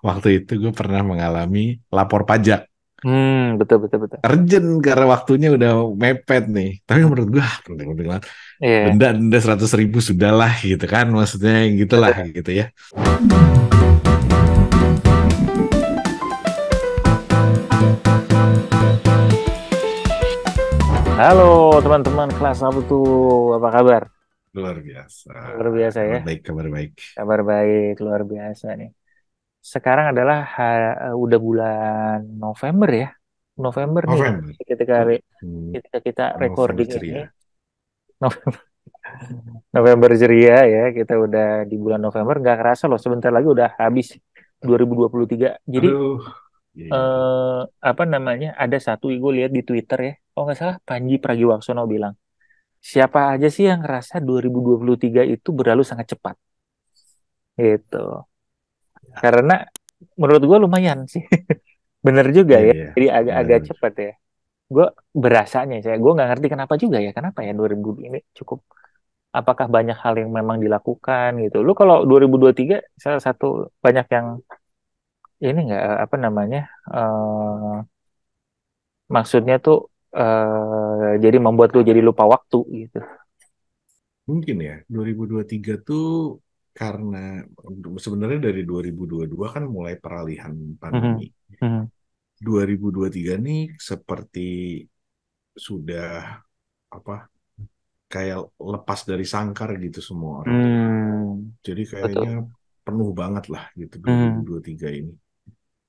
waktu itu gue pernah mengalami lapor pajak. Betul betul betul. Urgent karena waktunya udah mepet nih. Tapi Hmm, menurut gue penting-penting banget. Iya, Denda 100.000 sudahlah gitu kan. Maksudnya yang gitulah betul. gitu ya. Halo teman-teman kelas apa tuh? Apa kabar? Luar biasa. Luar biasa ya. Kabar baik, kabar baik. Kabar baik, luar biasa nih. Sekarang adalah udah bulan November ya. November nih November. ketika Hmm, ketika kita November recording ini. ceria. November ceria ya. Kita udah di bulan November, nggak kerasa loh. Sebentar lagi udah habis 2023. Jadi Aduh. Iya, iya, iya. apa namanya? Ada satu gue lihat di Twitter ya. Oh nggak salah Panji Pragiwaksono bilang, siapa aja sih yang ngerasa 2023 itu berlalu sangat cepat gitu. Karena menurut gue lumayan sih. Bener juga Iya, ya. iya. Jadi agak-agak Benar-benar. cepat ya. Gue berasanya saya gue nggak ngerti kenapa juga ya. Kenapa ya 2000 ini cukup, apakah banyak hal yang memang dilakukan gitu. Lu kalau 2023 salah satu banyak yang ini nggak apa namanya? eh maksudnya tuh jadi membuat lu jadi lupa waktu gitu. Mungkin ya, 2023 tuh karena sebenarnya dari 2022 kan mulai peralihan pandemi. Mhm. Mhm. 2023 nih seperti sudah apa kayak lepas dari sangkar gitu semua orang. Jadi kayaknya Betul. penuh banget lah gitu Mhm. 2023 ini.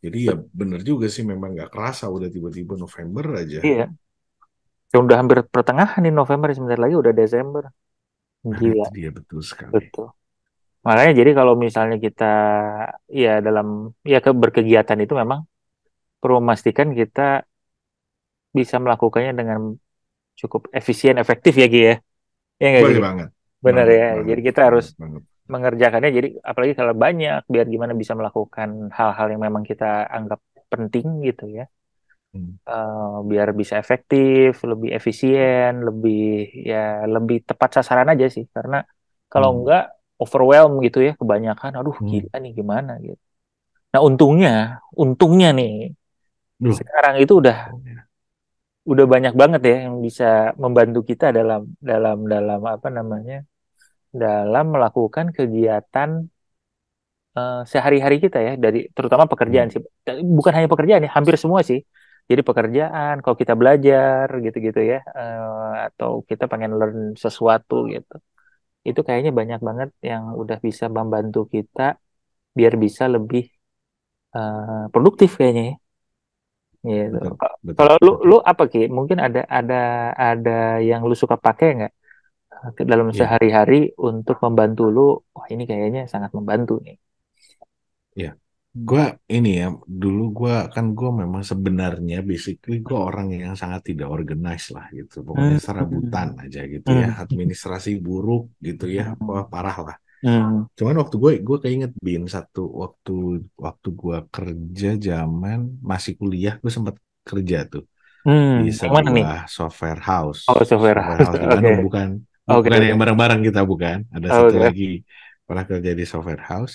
Jadi ya bener juga sih memang nggak kerasa udah tiba-tiba November aja. Iya, ya udah hampir pertengahan nih November, sebentar lagi udah Desember. Nah Gila, itu dia betul sekali. betul. Makanya jadi kalau misalnya kita ya dalam ya berkegiatan itu memang perlu memastikan kita bisa melakukannya dengan cukup efisien, efektif ya Gi ya. Ya nggak sih? Boleh banget, Benar banget, ya. banget, Jadi kita harus banget, banget. mengerjakannya. Jadi apalagi kalau banyak, biar gimana bisa melakukan hal-hal yang memang kita anggap penting gitu ya. Hmm. Biar bisa efektif, lebih efisien, lebih ya lebih tepat sasaran aja sih. Karena kalau Hmm. enggak overwhelm gitu ya, kebanyakan, aduh Hmm. gila nih gimana gitu. Nah untungnya nih Duh, sekarang itu udah banyak banget ya yang bisa membantu kita dalam dalam dalam apa namanya, dalam melakukan kegiatan sehari-hari kita ya, dari terutama pekerjaan hmm. sih. Bukan hanya pekerjaan ya, hampir semua sih. Jadi pekerjaan, kalau kita belajar gitu-gitu ya, atau kita pengen learn sesuatu gitu, itu kayaknya banyak banget yang udah bisa membantu kita biar bisa lebih produktif kayaknya ya. Gitu. Betul, betul, Kalau lu betul. apa Ki? Mungkin ada yang lu suka pakai nggak ke dalam Iya, sehari-hari untuk membantu lu? Wah ini kayaknya sangat membantu nih. iya. Hmm. Gua ini ya, dulu gua memang sebenarnya basically gua orang yang sangat tidak organized lah gitu. Pokoknya serabutan Hmm. aja gitu ya, Hmm. administrasi buruk gitu ya, Hmm. wah parah lah. Hmm. Cuman waktu gue keinget bin satu waktu waktu gue kerja zaman masih kuliah, gue sempat kerja tuh di Yang mana nih? sebuah software house. Oh, software Software house. house di Oke. Bandung, bukan Oke, bukan yang oke. bareng-bareng kita, bukan. Ada satu Oke. lagi pernah kerja di software house.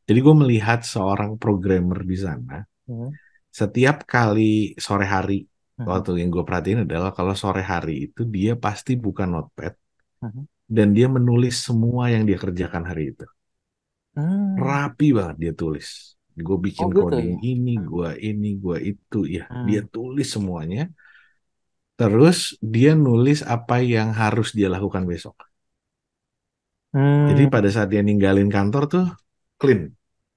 Jadi gue melihat seorang programmer di sana. Hmm. Setiap kali sore hari, Hmm. waktu yang gue perhatiin adalah kalau sore hari itu dia pasti buka notepad Hmm. dan dia menulis semua yang dia kerjakan hari itu. Hmm. Rapi banget dia tulis. Gue Oh bikin gitu coding ya. ini, gue itu, ya. Dia Hmm. tulis semuanya. Terus dia nulis apa yang harus dia lakukan besok. Jadi Hmm. pada saat dia ninggalin kantor tuh clean.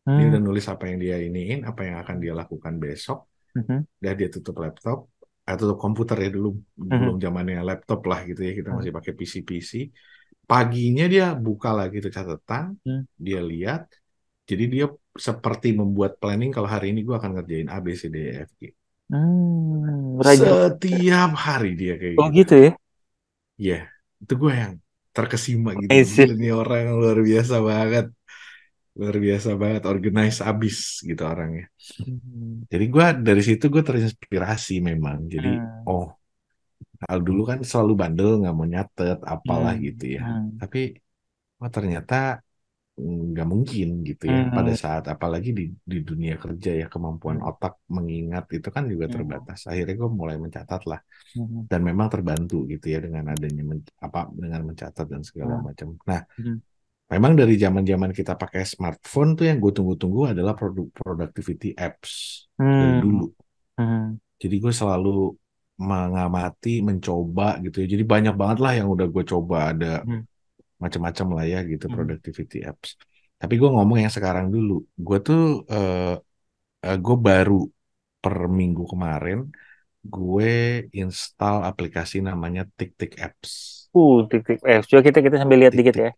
Dia Hmm. udah nulis apa yang dia iniin, apa yang akan dia lakukan besok. Hmm. Dan dia tutup laptop, tutup komputer ya dulu. Hmm. Belum zamannya laptop lah gitu ya. Kita Hmm. masih pakai PC-PC. Paginya dia buka lagi tuh catatan. Hmm. Dia lihat. Jadi dia seperti membuat planning kalau hari ini gue akan ngerjain A, B, C, D, E, F, G. Rajin. Setiap hari dia kayak Oh gitu. gitu ya. Ya, itu gue yang terkesima gitu. Nice. Gila nih orang yang luar biasa banget. Luar biasa banget. Organize abis gitu orangnya. Hmm. Jadi gue dari situ gue terinspirasi memang. Jadi, Hmm. oh, kalau dulu kan selalu bandel nggak mau nyatet apalah Hmm. gitu ya. Hmm. Tapi, oh ternyata nggak mungkin gitu ya pada Hmm. saat apalagi di dunia kerja ya kemampuan Hmm. otak mengingat itu kan juga Hmm. terbatas. Akhirnya gue mulai mencatat lah Hmm. dan memang terbantu gitu ya dengan adanya apa dengan mencatat dan segala Hmm. macam. Nah, Hmm. memang dari zaman-zaman kita pakai smartphone tuh yang gue tunggu-tunggu adalah productivity apps dari Hmm. dulu. Hmm. Jadi gue selalu mengamati, mencoba gitu ya. Jadi banyak banget lah yang udah gue coba ada Hmm. macam-macam lah ya gitu Hmm. productivity apps. Tapi gue ngomong yang sekarang dulu. Gue tuh gue baru per minggu kemarin gue install aplikasi namanya TikTok Apps. Tik tik. Coba kita sambil lihat dikit TikTok ya.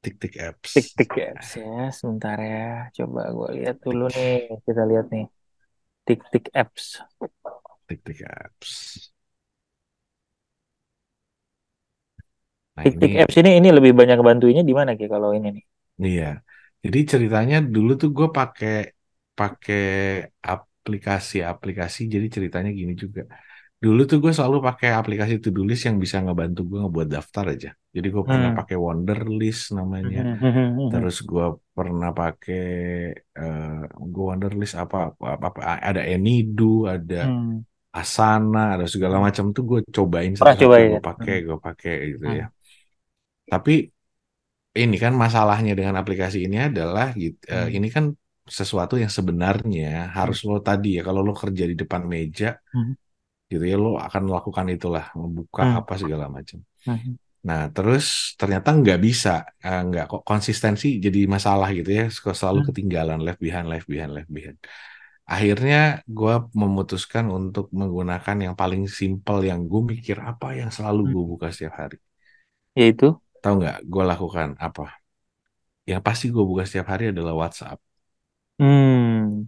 TikTok Apps. Tik tik apps ya, sebentar ya. Coba gue lihat dulu TikTok nih. Kita lihat nih. Tik tik apps. TikTok Apps. Nah Tik tik ini apps ini lebih banyak bantuinnya di mana Ki kalau ini nih? iya. Jadi ceritanya dulu tuh gue pakai pakai aplikasi-aplikasi. Jadi ceritanya gini juga. Dulu tuh gue selalu pakai aplikasi to-do list yang bisa ngebantu gue ngebuat daftar aja. Jadi gue pernah Hmm. pakai Wonderlist namanya. Hmm. Hmm. Hmm. Hmm. Terus gue pernah pakai eh gue Wonderlist apa ada Anydo, ada Hmm. Asana, ada segala Hmm. macam tuh gue cobain Pernah coba satu-satu ya? Hmm. gue pakai gitu ya. Hmm. Tapi ini kan masalahnya dengan aplikasi ini adalah gitu, Hmm. ini kan sesuatu yang sebenarnya Hmm. harus lo tadi ya kalau lo kerja di depan meja Hmm. gitu ya lo akan melakukan itulah membuka Hmm. apa segala macam. Hmm. Nah terus ternyata nggak bisa nggak kok konsistensi jadi masalah gitu ya selalu Hmm. ketinggalan left behind left behind left behind. Akhirnya gue memutuskan untuk menggunakan yang paling simple yang gue mikir apa yang selalu Hmm. gue buka setiap hari. Yaitu? Tahu nggak gue lakukan apa? Yang pasti gue buka setiap hari adalah WhatsApp. Hmm.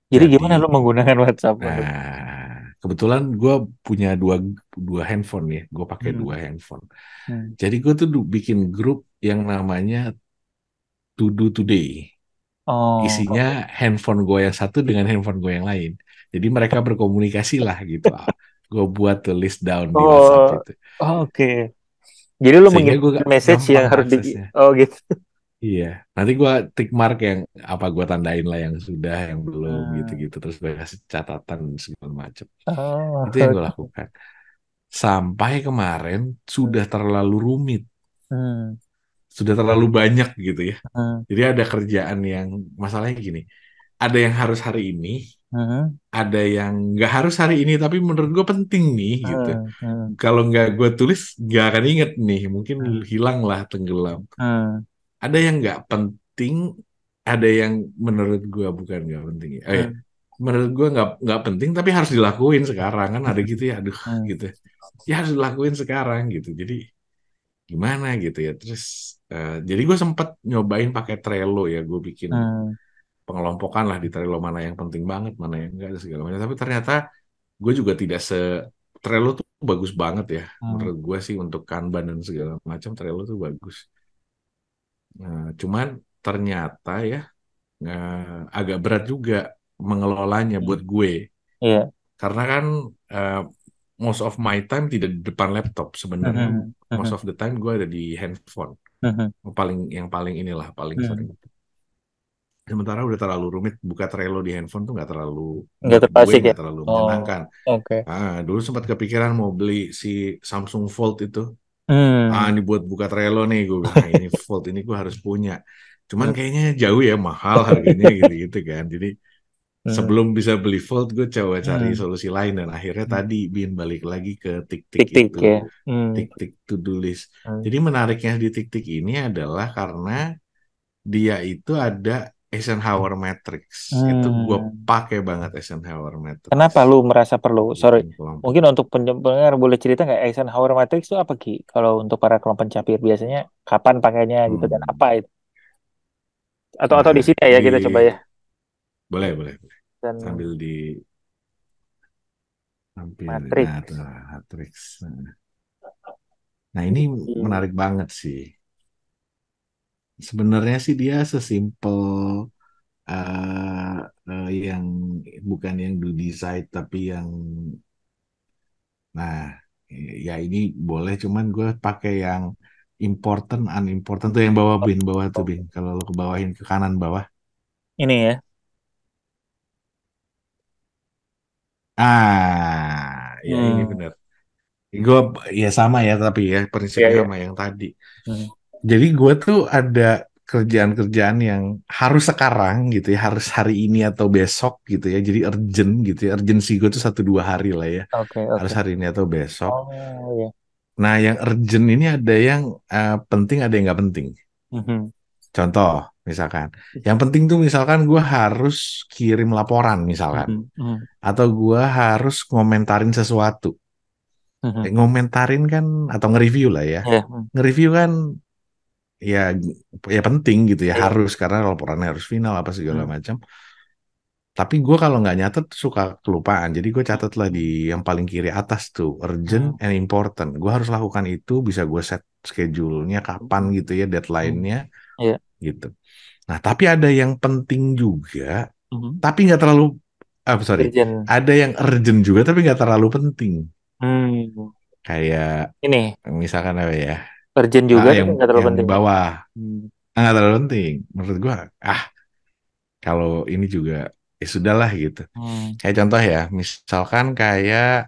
Jadi gimana Jadi, lo menggunakan WhatsApp untuk? nah, kebetulan gue punya dua dua handphone ya. Gue pakai dua Hmm. handphone. Hmm. Jadi gue tuh bikin grup yang namanya To Do Today. Oh. Isinya handphone gue yang satu dengan handphone gue yang lain. Jadi mereka berkomunikasi lah gitu. Gue buat tuh list down di WhatsApp Oh. itu. Oke. Jadi lo Sehingga gue mengirimkan message yang gampang harus di. aksesnya. Oh gitu. Iya, nanti gue tick mark yang apa gue tandain lah yang sudah, yang belum Hmm. gitu-gitu. Terus gue kasih catatan segala macam. Oh. Itu yang gue lakukan. Sampai kemarin sudah terlalu rumit, Hmm. sudah terlalu banyak gitu ya. Hmm. Jadi ada kerjaan yang masalahnya gini, ada yang harus hari ini, Hmm. ada yang nggak harus hari ini tapi menurut gue penting nih gitu. Hmm. Hmm. Kalau nggak gue tulis nggak akan inget nih, mungkin Hmm. hilang lah tenggelam. Hmm. Ada yang nggak penting, ada yang menurut gue bukan nggak penting. Ya. Hmm. Menurut gue nggak penting tapi harus dilakuin sekarang kan ada gitu ya, aduh Hmm. gitu. Ya harus dilakuin sekarang gitu. Jadi gimana gitu ya. Terus jadi gue sempat nyobain pakai Trello ya, gue bikin Hmm. pengelompokan lah di Trello mana yang penting banget, mana yang enggak dan segala macam. Tapi ternyata gue juga tidak Trello tuh bagus banget ya. Hmm. Menurut gue sih untuk Kanban dan segala macam Trello tuh bagus. Nah, cuman ternyata ya agak berat juga mengelolanya Hmm. buat gue. Iya. Karena kan eh, most of my time tidak di depan laptop. Sebenarnya Hmm. most Hmm. of the time gue ada di handphone. Hmm. Yang paling inilah paling sering. Hmm. Sementara udah terlalu rumit buka Trello di handphone tuh nggak terlalu Nggak buat terlalu gue asik ya? nggak terlalu Oh, menyenangkan. oke. Dulu sempat kepikiran mau beli si Samsung Fold itu. Hmm. Ini buat buka Trello nih gue bilang, ini Fold ini gue harus punya. Cuman Hmm. kayaknya jauh ya mahal harganya gitu-gitu kan. Jadi Hmm. sebelum bisa beli Fold gue coba cari Hmm. solusi lain dan akhirnya Hmm. tadi Bin balik lagi ke tik-tik Tik-tik itu, ya. Hmm. tik-tik to do list. Hmm. Jadi menariknya di tik-tik ini adalah karena dia itu ada Eisenhower Matrix. Itu gue Hmm. pakai banget Eisenhower Matrix. Kenapa lu merasa perlu? Sorry, Bikin kelompok. mungkin untuk pendengar boleh cerita nggak Eisenhower Matrix itu apa Ki? Kalau untuk para kelompok pencapir biasanya kapan pakainya gitu dan apa Hmm. itu? Atau di Nah, sini ya di kita coba ya. boleh boleh boleh Dan sambil di tampil. Nah, Matrix. tuh, Matrix. Nah, ini menarik banget sih. Sebenarnya sih dia sesimpel yang bukan yang do decide tapi yang nah ya ini boleh cuman gue pakai yang important, unimportant tuh yang bawah bin, bawah tuh bin. Kalau lo ke bawahin ke kanan bawah. Ini ya. Ya ini Hmm. benar. Gue ya sama ya tapi ya Iya, prinsipnya iya. sama yang tadi. Hmm. Jadi gue tuh ada kerjaan-kerjaan yang harus sekarang gitu ya, harus hari ini atau besok gitu ya. Jadi urgent gitu ya. Urgency gue tuh 1-2 hari lah ya. Oke, Harus oke. hari ini atau besok. Oh, ya. Nah, yang urgent ini ada yang penting, ada yang nggak penting. Mhm. Contoh, misalkan. Yang penting tuh misalkan gue harus kirim laporan misalkan. Mhm. Mhm. Atau gue harus ngomentarin sesuatu. Mhm. Ngomentarin kan, atau nge-review lah ya. Iya. Hmm. Nge-review kan ya ya penting gitu ya, Iya. harus karena laporannya harus final apa segala Hmm. macam. Tapi gue kalau nggak nyatet suka kelupaan. Jadi gue catat lah di Hmm. yang paling kiri atas tuh urgent Hmm. and important. Gue harus lakukan itu, bisa gue set schedule-nya kapan Hmm. gitu ya, Hmm. deadline-nya Iya. gitu. Nah tapi ada yang penting juga, Mhm. tapi nggak terlalu, sorry, Urgent. ada yang urgent juga tapi nggak terlalu penting. Hmm. Kayak Ini misalkan apa ya, urgent juga yang tapi nggak terlalu yang penting. bawah. Hmm. Nggak terlalu penting menurut gue. Ah, kalau ini juga ya sudahlah gitu. Hmm. Kayak contoh ya, misalkan kayak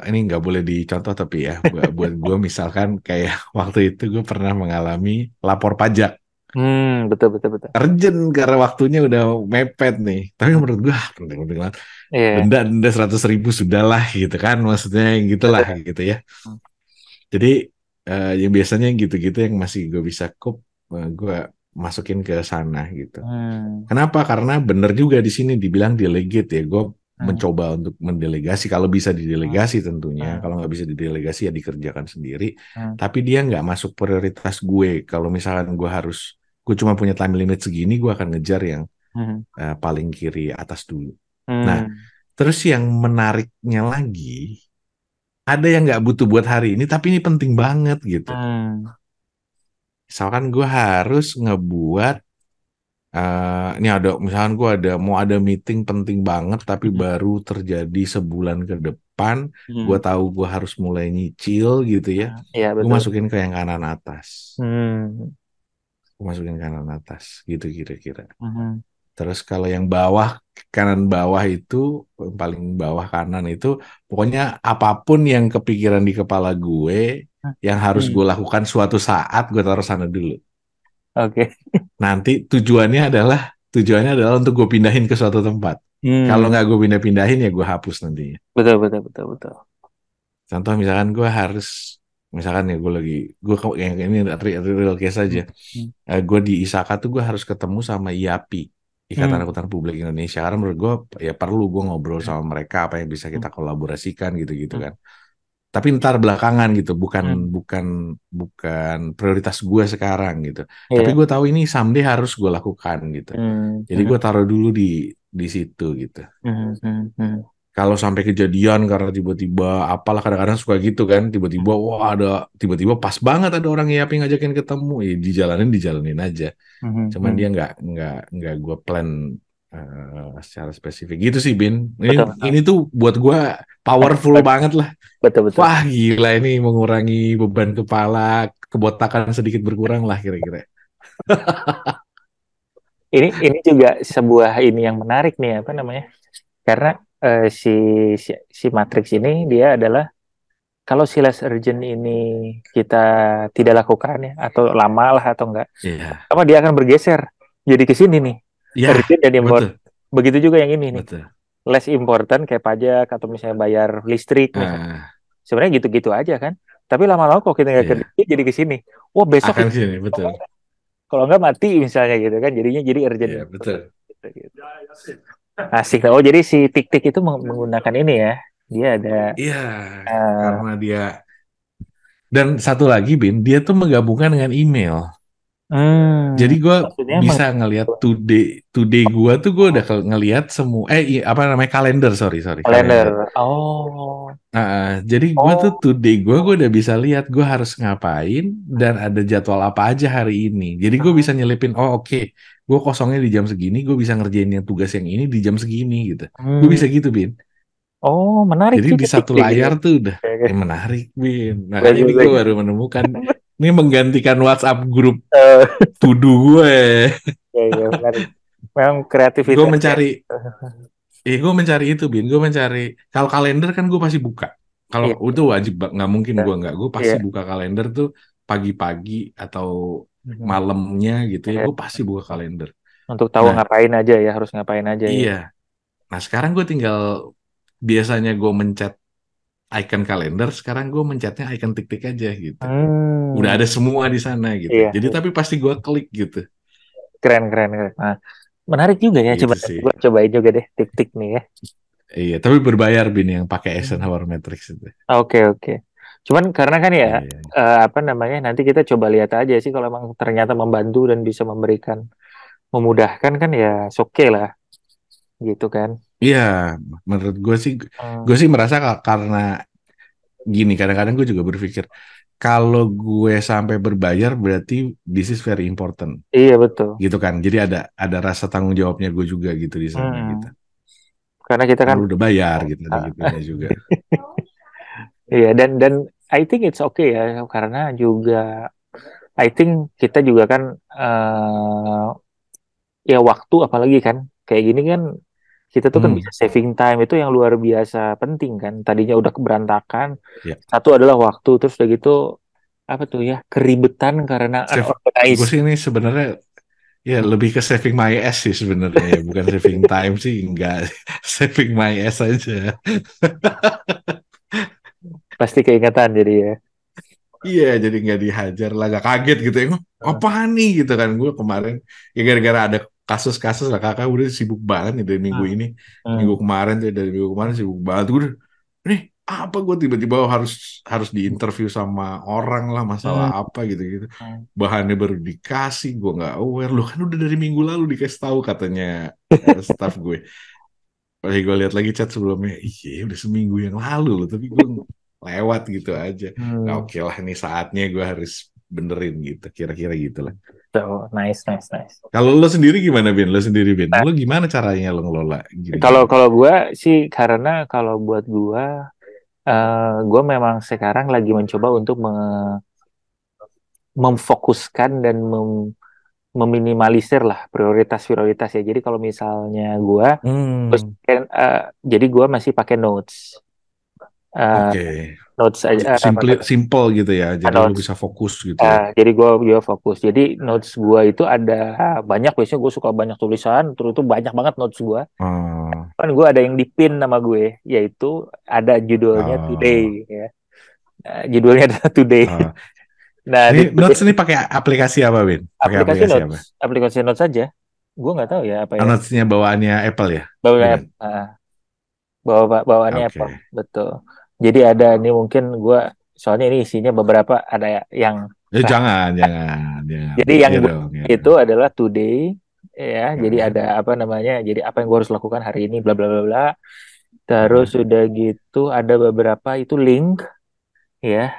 ini nggak boleh dicontoh tapi ya buat gue misalkan kayak waktu itu gue pernah mengalami lapor pajak Hmm. Betul, betul, betul. urgent karena waktunya udah mepet nih. Tapi Hmm. menurut gue penting-penting banget. Iya. Denda 100.000 sudahlah gitu kan, maksudnya gitulah Betul. gitu ya. Hmm. Jadi yang biasanya gitu-gitu yang masih gue bisa gue masukin ke sana gitu. Hmm. Kenapa? Karena bener juga di sini dibilang delegate ya. Gue Hmm. mencoba untuk mendelegasi. Kalau bisa Hmm. didelegasi tentunya. Hmm. Kalau nggak bisa didelegasi ya dikerjakan sendiri. Hmm. Tapi dia nggak masuk prioritas gue. Kalau misalkan gue cuma punya time limit segini, gue akan ngejar yang Hmm. paling kiri atas dulu. Nah, Hmm. terus yang menariknya lagi, ada yang nggak butuh buat hari ini, tapi ini penting banget gitu. Hmm. Misalkan gue harus ngebuat ini ada misalkan gue mau ada meeting penting banget tapi Hmm. baru terjadi sebulan ke depan, gue Hmm. tahu gue harus mulai nyicil gitu ya, Hmm. Iya, gue betul. masukin ke yang kanan atas, Hmm. gue masukin kanan atas gitu kira-kira. Hmm. Terus kalau yang bawah, kanan bawah itu, yang paling bawah kanan itu, pokoknya apapun yang kepikiran di kepala gue yang harus gue Hmm. lakukan suatu saat, gue taruh sana dulu. Oke. Nanti tujuannya adalah untuk gue pindahin ke suatu tempat. Kalau Hmm. nggak gue pindah-pindahin ya gue hapus nantinya. Betul, betul, betul, betul. Contoh misalkan misalkan ya gue yang ini real case Hmm. aja. Hmm. Gue di ISAKA tuh gue harus ketemu sama IAPI, Ikatan Hmm. Akuntan Publik Indonesia. Karena menurut gue ya perlu gue ngobrol Hmm. sama mereka apa yang bisa kita Hmm. kolaborasikan gitu-gitu Hmm. kan. Tapi ntar belakangan gitu, bukan Hmm. bukan bukan prioritas gue sekarang gitu. Tapi Iya. gue tahu ini someday harus gue lakukan gitu. Hmm. Jadi Hmm. gue taruh dulu di situ gitu. Hmm. Hmm. Hmm. Kalau sampai kejadian karena tiba-tiba apalah kadang-kadang suka gitu kan, tiba-tiba wah tiba-tiba pas banget ada orang yang ngajakin ketemu, ya dijalanin aja. Hmm. Cuman Hmm. dia nggak gue plan secara spesifik gitu sih Bin. Ini Betul, betul. ini tuh buat gue powerful banget lah. Betul, betul. Wah gila ini mengurangi beban kepala, kebotakan sedikit berkurang lah kira-kira. Ini juga sebuah ini yang menarik nih apa namanya? Karena si, si Matrix ini dia adalah kalau si less urgent ini kita tidak lakukan ya atau lama lah atau enggak, Iya, apa dia akan bergeser jadi ke sini nih ya urgent dan important. betul, Begitu juga yang ini nih betul. less important kayak pajak atau misalnya bayar listrik misalnya. Nah, Sebenarnya gitu-gitu aja kan. Tapi lama-lama kalau kita nggak kerja iya, jadi ke sini. Wah besok akan sini betul. kalau nggak mati misalnya gitu kan. Jadinya jadi urgent Iya, important. betul. Gitu, gitu. Asik. Oh jadi si tik-tik itu menggunakan ini ya. Dia ada Iya, eh, karena dia dan satu lagi Bin, dia tuh menggabungkan dengan email. Jadi gue maksudnya bisa ngelihat today gue udah ngelihat semua apa namanya kalender, sorry kalender. kalender. Oh. Jadi gue tuh Oh. today gue udah bisa lihat gue harus ngapain dan ada jadwal apa aja hari ini. Jadi gue bisa nyelipin, oh oke, gue kosongnya di jam segini, gue bisa ngerjain yang tugas yang ini di jam segini gitu. Gue Hmm. bisa gitu Bin. Oh, menarik Jadi sih di titik satu kayak gini. layar tuh udah Oke, menarik, Bin. Makanya bagus, ini gue bagus. baru menemukan ini menggantikan WhatsApp grup Eh, to do gue. ya, ya, menarik. Memang Gue kreativitas ya. mencari, gue mencari itu, Bin. Gue mencari kalau kalender kan gue pasti buka. Kalau Iya, itu wajib, nggak mungkin iya, gue nggak. Gue pasti iya. buka kalender tuh pagi-pagi atau Mhm. malamnya gitu ya. Iya. Gue pasti buka kalender. Untuk tahu Nah, ngapain aja ya, harus ngapain aja ya. iya. Nah, sekarang gue tinggal biasanya gue mencet icon kalender, sekarang gue mencetnya icon tik-tik aja gitu. Udah Hmm, ada semua di sana gitu. iya, Jadi iya. tapi pasti gue klik gitu. Keren, keren, keren. Nah, menarik juga ya. Coba Gitu sih. gue cobain juga deh tik-tik nih ya. Iya, tapi berbayar Bin yang pakai Hmm. Eisenhower Matrix itu. Oke, oke. Cuman karena kan ya, Iya. apa namanya, nanti kita coba lihat aja sih kalau emang ternyata membantu dan bisa memberikan, memudahkan kan ya, oke lah, gitu kan. Iya, menurut Hmm. gue sih merasa karena gini, kadang-kadang gue juga berpikir kalau gue sampai berbayar berarti this is very important, Iya, betul. gitu kan. Jadi ada rasa tanggung jawabnya gue juga gitu di sana gitu. Hmm. Karena kita Karena kan, lu udah bayar gitu, ada ah, gitunya juga. iya, dan I think it's okay ya, karena juga I think kita juga kan, ya waktu apalagi kan kayak gini kan, kita tuh kan Hmm, bisa saving time itu yang luar biasa penting kan. Tadinya udah berantakan, ya. satu adalah waktu, terus udah gitu apa tuh ya, keribetan karena Save, gue unorganized. sih ini sebenarnya ya lebih ke saving my ass sih sebenarnya ya, bukan saving time sih enggak. Saving my ass aja. Pasti keingetan jadi ya. Iya, jadi nggak dihajar lah, nggak kaget gitu ya. Hmm. Apa nih gitu kan gue kemarin ya gara-gara ada kasus-kasus lah kakak udah sibuk banget nih dari minggu Hmm. ini, minggu Hmm. kemarin tuh dari minggu kemarin sibuk banget gue udah, nih apa gue tiba-tiba harus harus diinterview sama orang lah masalah Hmm. apa gitu-gitu, Hmm. bahannya baru dikasih gue nggak aware lu kan udah dari minggu lalu dikasih tahu katanya staff gue. Pas gue lihat lagi chat sebelumnya, iya udah seminggu yang lalu loh, tapi gue lewat gitu aja. Nah, Hmm. oke lah, ini saatnya gue harus benerin gitu, kira-kira gitu lah. So, nice, nice, nice. Kalau lo sendiri gimana, Bin? Lo sendiri, Bin? Nah, Lo gimana caranya lo ngelola kalau gini-gini? kalau gue sih, karena kalau buat gue, gue memang sekarang lagi mencoba untuk memfokuskan dan meminimalisir lah prioritas-prioritas ya. Jadi kalau misalnya gue, terus Hmm, kan, jadi gue masih pakai notes. Eh, oke. notes aja, Simple gitu ya, jadi lo notes. bisa fokus gitu ya. Jadi gue juga fokus. Jadi notes gue itu ada banyak. Biasanya gue suka banyak tulisan. Terus itu banyak banget notes gue. Oh, Kan gue ada yang dipin nama gue, yaitu ada judulnya Today oh, ya. Judulnya adalah Today. oh. Nah, Ini di Notes Today ini pakai aplikasi apa, Bin? Pakai aplikasi apa? aplikasi notes saja. Gue nggak tahu ya apa ya. Notes-nya bawaannya Apple ya? Bawaannya Bukan? Apple. Bawaannya Apple, Oke. betul. Jadi ada ini mungkin gue, soalnya ini isinya beberapa, ada yang bah. Jangan. Jadi yang Iya gue dong, iya itu dong. adalah Today ya. Jadi Heeh. ada apa namanya? Jadi apa yang gue harus lakukan hari ini, bla bla bla bla. Terus Heeh. sudah gitu ada beberapa itu link ya,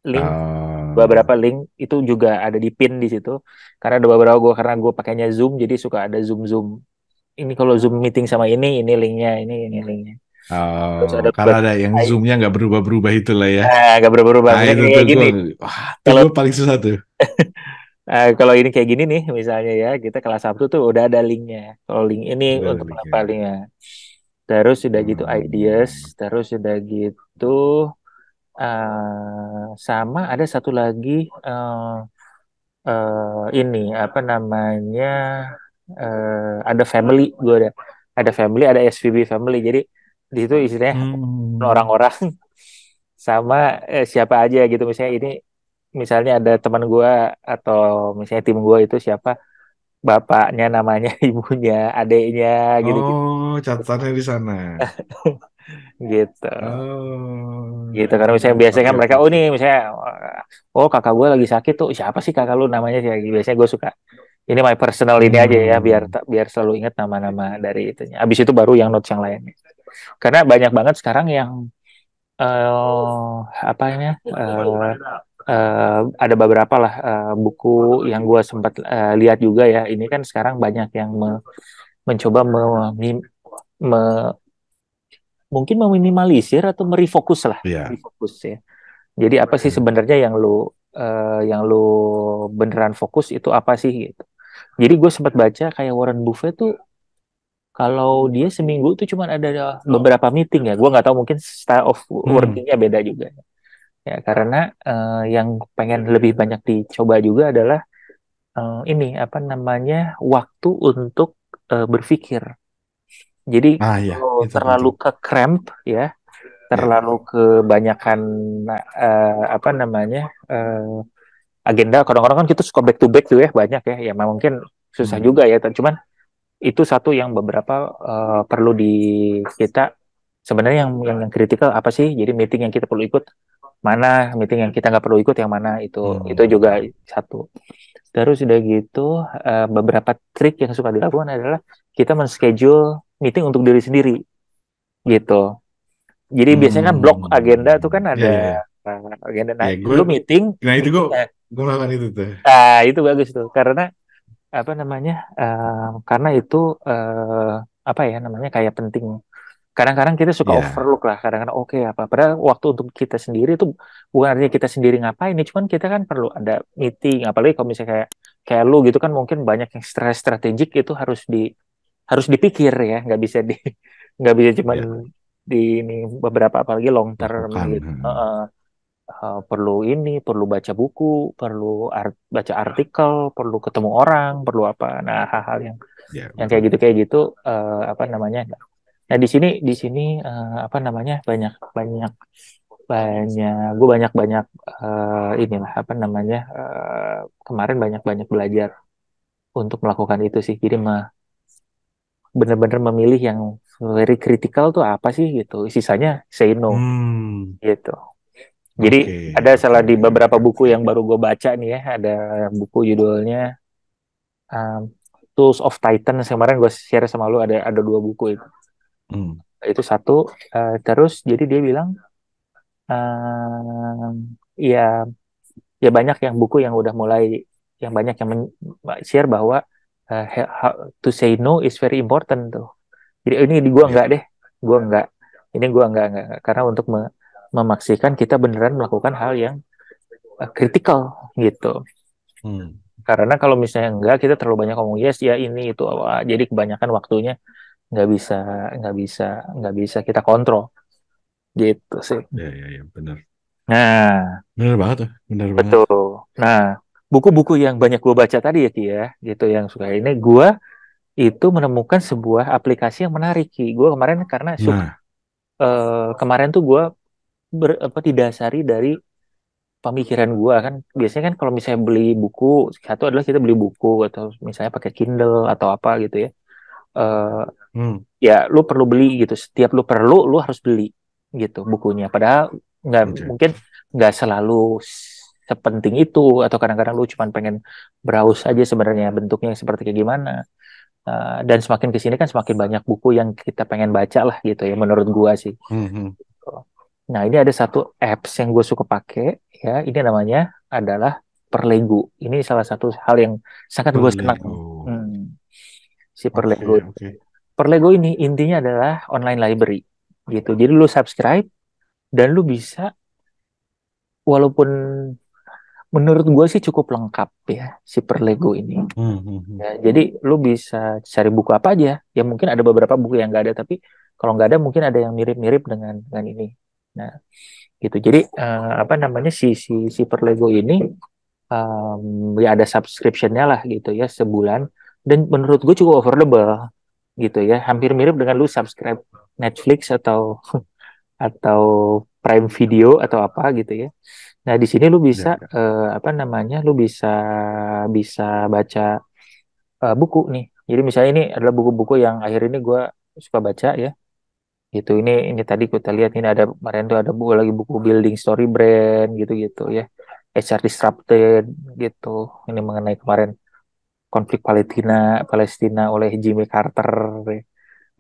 link Oh, beberapa link itu juga ada di pin di situ. Karena ada beberapa gue, karena gue pakainya Zoom, jadi suka ada Zoom Zoom. Ini kalau Zoom meeting sama ini linknya, ini linknya. Terus ada karena beberapa ada yang zoomnya nggak berubah-berubah itu lah ya. nggak berubah-ubah. Ah Misalnya itu kayak tuh gini. wah, tuh Kalau gue paling susah tuh. kalau ini kayak gini nih, misalnya ya, kita kelas Sabtu tuh udah ada linknya. Kalau link ini Udah untuk dari apa kayak. linknya. Terus sudah gitu ideas, Hmm. terus sudah gitu, sama ada satu lagi, eh, ini apa namanya, ada family, gue ada family, ada SVB family. Jadi di situ istilahnya Hmm. orang-orang sama, siapa aja gitu. Misalnya ini, misalnya ada teman gue atau misalnya tim gue itu siapa, bapaknya namanya, ibunya, adiknya, gitu-gitu. Oh, catatannya di sana. Gitu. Oh, Gitu karena misalnya biasanya oke kan oke mereka, oh oke. nih misalnya, oh kakak gue lagi sakit tuh, siapa sih kakak lu namanya sih, biasanya gue suka ini my personal ini aja ya, biar Hmm. biar selalu ingat nama-nama dari itunya. Abis itu baru yang notes yang lain, karena banyak banget sekarang yang, apa ini, ada beberapa lah, buku yang gue sempat lihat juga ya. Ini kan sekarang banyak yang mencoba mungkin meminimalisir atau merefokus lah, Iya. refokus ya. Jadi apa sih Hmm. sebenarnya yang lu beneran fokus itu apa sih gitu. Jadi gue sempat baca kayak Warren Buffett tuh kalau dia seminggu tuh cuma ada beberapa meeting ya. Gue nggak tahu mungkin style of Hmm. workingnya beda juga ya. Karena yang pengen lebih banyak dicoba juga adalah ini apa namanya waktu untuk berpikir. Jadi Ah ya, kalau itu terlalu penting. ke cramp ya, Ya. terlalu kebanyakan apa namanya agenda. Kadang-kadang kan kita suka back to back tuh ya banyak ya. Ya memang mungkin susah Hmm. juga ya. Cuman itu satu yang beberapa perlu di kita sebenarnya yang kritikal apa sih? Jadi meeting yang kita perlu ikut mana, meeting yang kita nggak perlu ikut yang mana itu juga Hmm. satu. Terus udah gitu beberapa trik yang suka dilakukan adalah kita men-schedule meeting untuk diri sendiri gitu. Jadi biasanya kan blok agenda tuh kan Ya, ada ya, ya. agenda. Nah, Ya, gue, lu meeting, nah itu gue, meetingnya. gue melakukan itu tuh. Itu bagus tuh karena apa namanya? Karena itu eh, apa ya namanya kayak penting. Kadang-kadang kita suka Ya, overlook lah. Kadang-kadang oke apa. Padahal waktu untuk kita sendiri itu bukan artinya kita sendiri ngapain. Ini cuman kita kan perlu ada meeting. Apalagi kalau misalnya kayak lu gitu kan mungkin banyak yang strategik itu harus dipikir ya. Nggak bisa di nggak bisa cuman ya, di ini beberapa apalagi long term lakukan. gitu. Perlu ini, perlu baca buku, perlu baca artikel, perlu ketemu orang, perlu apa. Nah, hal-hal Ya, yang betul. kayak gitu apa namanya? Nah, di sini apa namanya? Banyak banyak banyak gue banyak banyak inilah apa namanya? Kemarin banyak banyak belajar untuk melakukan itu sih. Jadi benar-benar memilih yang very critical tuh apa sih gitu. Sisanya say no Hmm, gitu. Jadi oke, ada oke, salah di oke, beberapa oke, buku oke. yang baru gue baca nih ya, ada buku judulnya um, Tools of Titan. Kemarin gue share sama lu ada dua buku Hmm, itu satu terus jadi dia bilang ya ya banyak yang buku yang udah mulai yang banyak yang share bahwa how to say no is very important tuh. Jadi ini di gua enggak ya. deh, gua enggak. Ini gua enggak. Karena untuk memastikan kita beneran melakukan hal yang kritikal gitu. Hmm, Karena kalau misalnya enggak, kita terlalu banyak ngomong yes ya ini itu jadi kebanyakan waktunya nggak bisa nggak bisa nggak bisa kita kontrol gitu sih. ya, ya, ya, benar. Nah, Benar banget tuh, benar banget. betul. Nah, buku-buku yang banyak gue baca tadi ya Ki ya, gitu yang suka ini gue itu menemukan sebuah aplikasi yang menarik Ki. Gue kemarin karena suka Nah, kemarin tuh gue apa didasari dari pemikiran gue kan biasanya kan kalau misalnya beli buku satu adalah kita beli buku atau misalnya pakai Kindle atau apa gitu ya. Eh, hmm, ya lu perlu beli gitu. Setiap lu perlu lu harus beli gitu bukunya. Padahal nggak oke. mungkin nggak selalu sepenting itu atau kadang-kadang lu cuma pengen browse aja sebenarnya bentuknya seperti kayak gimana. Dan semakin ke sini kan semakin banyak buku yang kita pengen baca lah gitu ya menurut gua sih. Hmm, hmm. Nah, ini ada satu apps yang gue suka pakai ya. Ini namanya adalah Perlego. Ini salah satu hal yang sangat gue senang. Berlego. Hmm, si Perlego. Oke, oke. Perlego ini intinya adalah online library gitu. Jadi lu subscribe dan lu bisa walaupun menurut gue sih cukup lengkap ya si Perlego ini. Hmm, hmm, hmm. Ya, jadi lu bisa cari buku apa aja. Ya mungkin ada beberapa buku yang nggak ada, tapi kalau nggak ada mungkin ada yang mirip-mirip dengan ini. Nah, gitu. Jadi apa namanya si Perlego ini ya ada subscriptionnya lah gitu ya sebulan. Dan menurut gue cukup affordable gitu ya. Hampir mirip dengan lu subscribe Netflix atau Prime Video atau apa gitu ya. Nah, di sini lu bisa Ya, ya. apa namanya? Lu bisa bisa baca buku nih. Jadi misalnya ini adalah buku-buku yang akhir ini gue suka baca ya. Gitu ini tadi kita lihat ini ada kemarin tuh ada buku lagi buku Building Story Brand gitu-gitu ya. HR Disrupted gitu. Ini mengenai kemarin konflik Palestina Palestina oleh Jimmy Carter. Ya.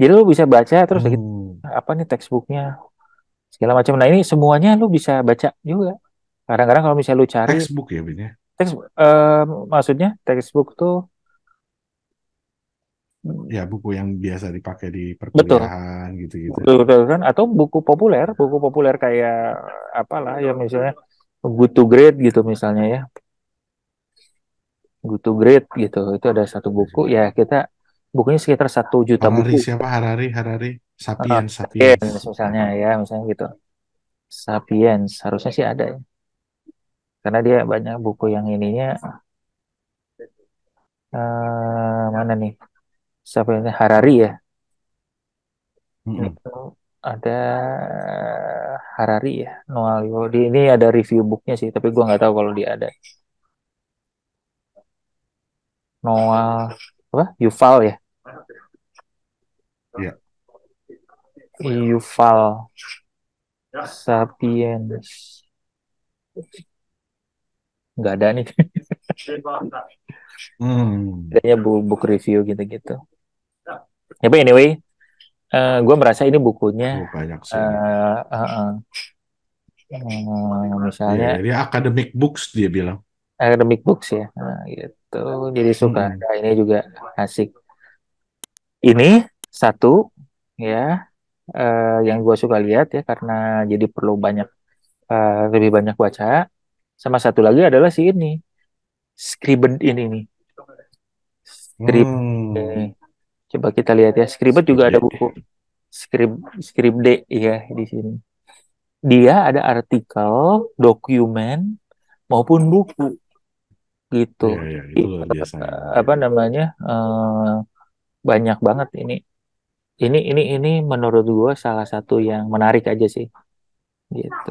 Jadi lu bisa baca terus gitu, Hmm. apa nih textbooknya segala macam. Nah ini semuanya lu bisa baca juga. Kadang-kadang kalau misalnya lu cari Textbook ya, Bin ya? teks, maksudnya textbook tuh Ya, buku yang biasa dipakai di Betul, perkuliahan gitu-gitu. betul, betul kan? Atau buku populer kayak apalah ya misalnya Good to Great gitu misalnya ya, Good to Great gitu. Itu ada satu Ya buku juga. ya kita bukunya sekitar 1 juta Harari buku. siapa? Harari. Sapiens, Sapiens. Sapiens misalnya ya, misalnya gitu. Sapiens harusnya sih ada ya, karena dia banyak buku yang ininya mana nih? Sapiens Harari ya. Ini Mm-mm. tuh ada Harari ya, Noah Yo. Di ini ada review booknya sih, tapi gua nggak tahu kalau dia ada. Noah apa? Yuval ya, Ya. Yuval Sapiens. Nggak ada nih. Hmm. Kayaknya book review gitu-gitu. Ya, but anyway, gue merasa ini bukunya Oh, banyak sih ini. eh eh, eh, Iya, misalnya ya, dia academic books dia bilang. academic books ya, nah, gitu. Jadi suka Mm-mm. ada ini juga asik. Ini satu ya yang gue suka lihat ya karena jadi perlu banyak lebih banyak baca. Sama satu lagi adalah si ini Scribd ini nih. Scribd Hmm. ini. Coba kita lihat ya. Scribd juga Skip ada deh. buku. Scribd ya di sini. Dia ada artikel, dokumen maupun buku gitu. Iya, iya, itu luar biasa emang dia. Apa namanya? Banyak banget ini. Ini menurut gue salah satu yang menarik aja sih gitu.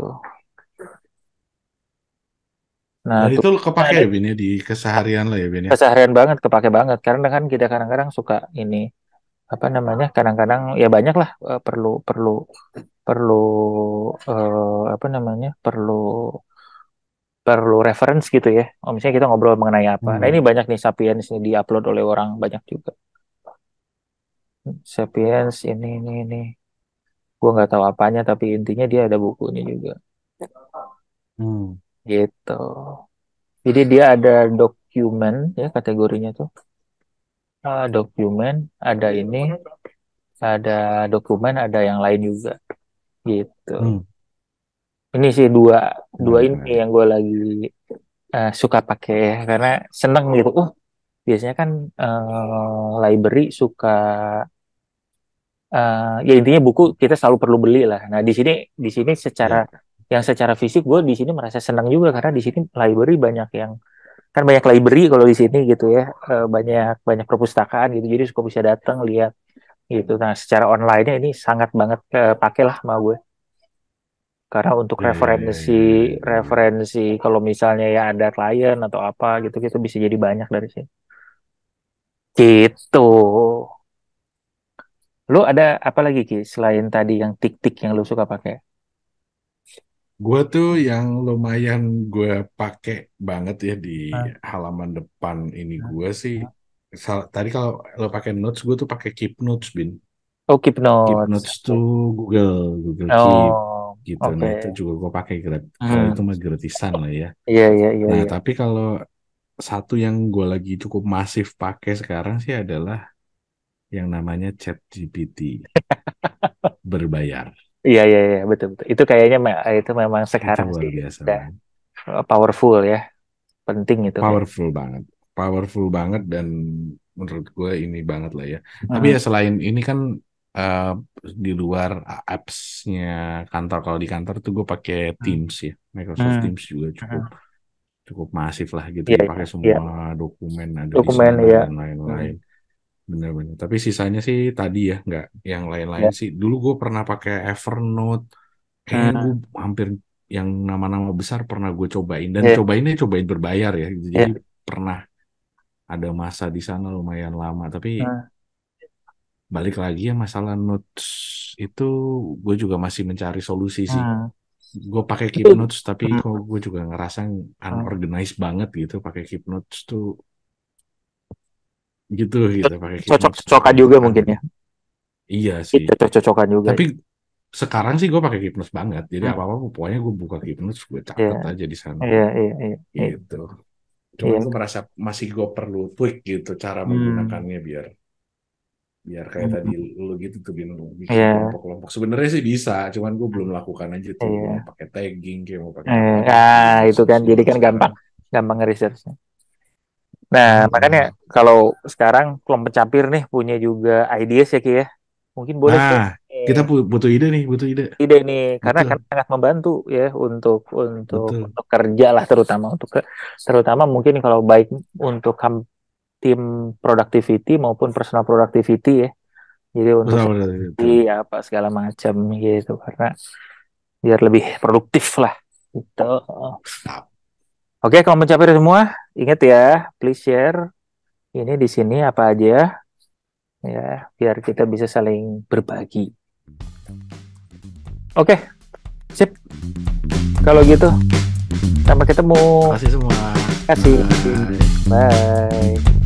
Nah, Dan tuh itu kepake ada ya, Bin, ya, di keseharian lo ya, Bin, ya? keseharian banget, kepake banget. Karena kan kita kadang-kadang suka ini apa namanya? Kadang-kadang ya banyak lah perlu perlu perlu apa namanya? Perlu reference gitu ya. Oh, misalnya kita ngobrol mengenai apa. Nah, ini Hmm. banyak nih Sapiens ini diupload oleh orang banyak juga. Sapiens ini. Gue nggak tahu apanya, tapi intinya dia ada bukunya juga. Hmm. Gitu. Jadi dia ada dokumen ya kategorinya tuh. Dokumen, ada ini, ada dokumen, ada yang lain juga. Gitu. Hmm. Ini sih dua dua Menarik, ini menarik. yang gue lagi suka pakai ya, karena seneng gitu. Biasanya kan library suka ya intinya buku kita selalu perlu beli lah. Nah di sini Ya. secara fisik gue di sini merasa senang juga karena di sini library banyak yang kan banyak library kalau di sini gitu ya. Banyak banyak perpustakaan gitu jadi suka bisa datang lihat gitu. Nah secara online-nya ini sangat banget pakai lah sama gue karena untuk Ya, ya, ya, referensi ya, ya, ya, ya, ya. referensi kalau misalnya ya ada klien atau apa gitu gitu bisa jadi banyak dari sini gitu. Lu ada apa lagi Ki selain tadi yang tik-tik yang lu suka pakai? Gue tuh yang lumayan gue pakai banget ya di Hah? halaman depan ini Hah? gue sih. Hah? Tadi kalau lo pakai Notes, gue tuh pakai Keep Notes, Bin. Oh, Keep Keep Notes. Notes tuh Oke. Google Keep Oh, gitu. Nah, itu oke. juga gue pakai kalau itu Hmm. mah gratisan lah ya. Iya, iya, iya, Nah, iya. tapi kalau satu yang gue lagi cukup masif pakai sekarang sih adalah yang namanya ChatGPT berbayar. Iya, iya, iya, betul, betul. Itu kayaknya itu memang Itu sekarang luar sih biasa udah banget. powerful ya. Penting itu kayak. Powerful banget. Powerful banget dan menurut gue ini banget lah ya. Tapi Hmm. ya selain ini kan eh, di luar apps-nya kantor. Kalau di kantor tuh gue pakai Hmm. Teams ya. Microsoft Hmm. Teams juga cukup Hmm. cukup masif lah gitu. Iya, iya, Dipakai iya. semua dokumen ada di Dokumen sana ya. dan Hmm. lain-lain. Bener-bener. Tapi sisanya sih tadi ya, nggak yang lain-lain Ya. sih. Dulu gue pernah pakai Evernote. Kayaknya gue Hmm. hampir yang nama-nama besar pernah gue cobain. Dan Iya, cobainnya cobain berbayar ya. Gitu. Jadi iya. pernah ada masa di sana lumayan lama. Tapi Hmm. balik lagi ya masalah notes itu gue juga masih mencari solusi sih. Hmm. Gue pakai Keep Itu Notes tapi hmm. kok gue juga ngerasa Hmm. unorganized banget gitu pakai Keep Notes tuh gitu pakai Keep Notes tuh Cocok-cocokan gitu juga kan. mungkin ya. Iya Itu sih. cocok-cocokan juga. Tapi sekarang sih gue pakai Keep Notes banget. Jadi Hmm. apa-apa pokoknya gue buka Keep Notes gue Iya, catat aja di sana iya, iya, iya, iya. gitu. Cuman Iya. gue merasa masih gue perlu tweak gitu cara Hmm. menggunakannya biar biar kayak tadi Hmm. lu gitu tuh bikin Iya, kelompok-kelompok. Sebenarnya sih bisa, cuman gue belum lakukan aja tuh. Mau iya. pakai tagging, kayak mau pakai apa lagi di Ah, media itu kan sosial jadi kan sekarang. gampang, gampang nge-research. Nah, makanya Mm-mm. kalau sekarang kelompok campir nih punya juga ideas ya Ki ya. Mungkin boleh tuh Nah, kita butuh ide nih, butuh ide. ide nih karena Betul, kan sangat membantu ya betul. untuk kerja lah terutama terutama mungkin kalau baik untuk tim productivity maupun personal productivity ya. Jadi untuk Betul, betul, strategi betul. apa segala macam gitu karena biar lebih produktif lah gitu. Stop. Oke, kalau mencapai semua, ingat ya, please share ini di sini apa aja ya, biar kita bisa saling berbagi. Oke, sip. Kalau gitu, sampai ketemu. Makasih semua. Kasih. Bye. Bye.